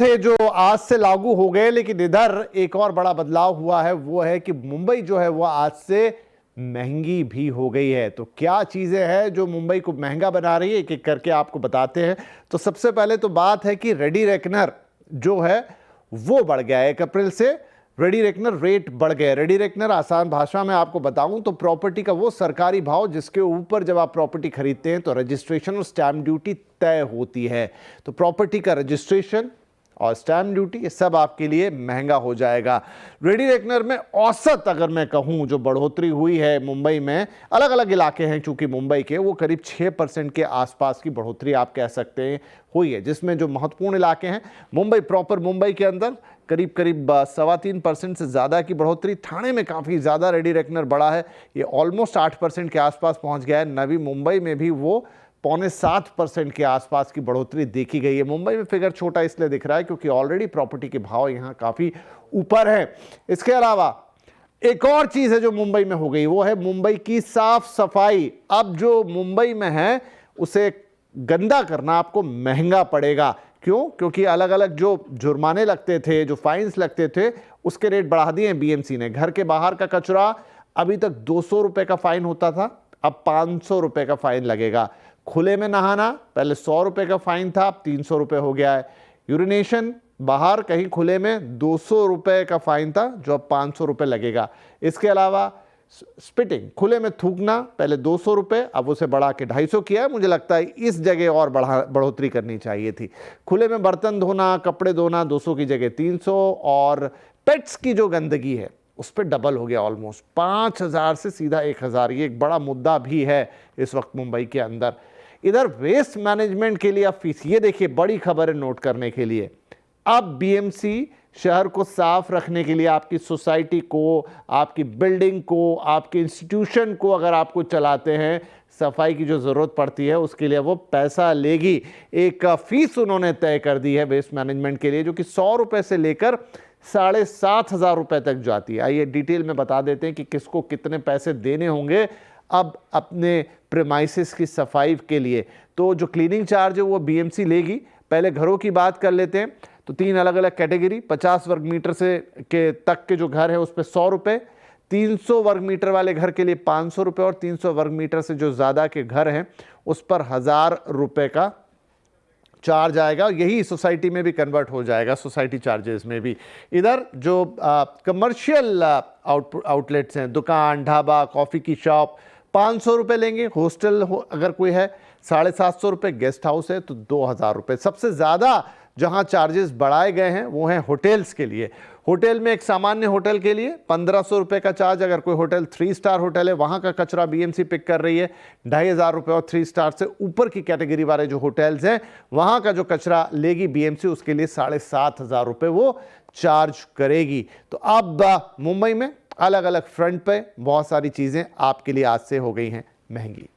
थे जो आज से लागू हो गए, लेकिन इधर एक और बड़ा बदलाव हुआ है, वो है कि मुंबई जो है वो आज से महंगी भी हो गई है। तो क्या चीजें हैं जो मुंबई को महंगा बना रही है, एक एक करके आपको बताते हैं। तो सबसे पहले तो बात है कि रेडी रेकनर जो है वो बढ़ गया है। 1 अप्रैल से रेडी रेकनर रेट बढ़ गए। रेडी रेकनर आसान भाषा में आपको बताऊं तो प्रॉपर्टी का वो सरकारी भाव जिसके ऊपर जब आप प्रॉपर्टी खरीदते हैं तो रजिस्ट्रेशन और स्टैंप ड्यूटी तय होती है। तो प्रॉपर्टी का रजिस्ट्रेशन और स्टैंप ड्यूटी ये सब आपके लिए महंगा हो जाएगा। रेडी रेकनर में औसत अगर मैं कहूं जो बढ़ोतरी हुई है मुंबई में, अलग अलग इलाके हैं चूंकि मुंबई के, वो करीब 6% के आसपास की बढ़ोतरी आप कह सकते हैं हुई है। जिसमें जो महत्वपूर्ण इलाके हैं मुंबई प्रॉपर, मुंबई के अंदर करीब 3.25% से ज़्यादा की बढ़ोतरी। ठाणे में काफ़ी ज़्यादा रेडी रेकनर बढ़ा है, ये ऑलमोस्ट 8% के आसपास पहुंच गया है। नवी मुंबई में भी वो 6.25% के आसपास की बढ़ोतरी देखी गई है। मुंबई में फिगर छोटा इसलिए दिख रहा है क्योंकि ऑलरेडी प्रॉपर्टी के भाव यहाँ काफ़ी ऊपर है। इसके अलावा एक और चीज़ है जो मुंबई में हो गई, वो है मुंबई की साफ सफाई। अब जो मुंबई में है उसे गंदा करना आपको महंगा पड़ेगा। क्यों? क्योंकि अलग अलग जो जुर्माने लगते थे, जो फाइन्स लगते थे, उसके रेट बढ़ा दिए हैं बीएमसी ने। घर के बाहर का कचरा अभी तक 200 रुपए का फाइन होता था, अब 500 रुपए का फाइन लगेगा। खुले में नहाना पहले 100 रुपए का फाइन था, अब 300 रुपए हो गया है। यूरिनेशन बाहर कहीं खुले में 200 रुपए का फाइन था, जो अब 500 रुपए लगेगा। इसके अलावा स्पिटिंग, खुले में थूकना पहले 200 रुपए, अब उसे बढ़ा के 250 किया है। मुझे लगता है इस जगह और बढ़ोतरी करनी चाहिए थी। खुले में बर्तन धोना, कपड़े धोना 200 की जगह 300, और पेट्स की जो गंदगी है उस पर डबल हो गया, ऑलमोस्ट 5000 से सीधा 1000। ये एक बड़ा मुद्दा भी है इस वक्त मुंबई के अंदर। इधर वेस्ट मैनेजमेंट के लिए अब फीस, ये देखिए बड़ी खबर है नोट करने के लिए। अब बीएमसी शहर को साफ रखने के लिए आपकी सोसाइटी को, आपकी बिल्डिंग को, आपके इंस्टीट्यूशन को अगर आपको चलाते हैं, सफाई की जो ज़रूरत पड़ती है उसके लिए वो पैसा लेगी। एक फीस उन्होंने तय कर दी है वेस्ट मैनेजमेंट के लिए, जो कि 100 रुपये से लेकर 7500 रुपये तक जाती है। आइए डिटेल में बता देते हैं कि किसको कितने पैसे देने होंगे अब अपने प्रेमाइसिस की सफाई के लिए। तो जो क्लीनिंग चार्ज है वो बीएमसी लेगी। पहले घरों की बात कर लेते हैं तो 3 अलग अलग कैटेगरी, 50 वर्ग मीटर से के तक के जो घर है उस पर 100 रुपये, 300 वर्ग मीटर वाले घर के लिए 500 रुपये, और 300 वर्ग मीटर से जो ज़्यादा के घर हैं उस पर 1000 रुपये का चार्ज आएगा। यही सोसाइटी में भी कन्वर्ट हो जाएगा, सोसाइटी चार्जेस में भी। इधर जो कमर्शियल आउटलेट्स हैं, दुकान, ढाबा, कॉफ़ी की शॉप, 500 रुपये लेंगे। हॉस्टल अगर कोई है 750 रुपये, गेस्ट हाउस है तो 2000 रुपये। सबसे ज़्यादा जहां चार्जेस बढ़ाए गए हैं वो हैं होटल्स के लिए। होटल में एक सामान्य होटल के लिए 1500 रुपये का चार्ज। अगर कोई होटल 3 स्टार होटल है वहां का कचरा बीएमसी पिक कर रही है 2500 रुपये, और 3 स्टार से ऊपर की कैटेगरी वाले जो होटल्स हैं वहां का जो कचरा लेगी बीएमसी उसके लिए 7500 रुपये वो चार्ज करेगी। तो अब मुंबई में अलग अलग फ्रंट पे बहुत सारी चीज़ें आपके लिए आज से हो गई हैं महंगी।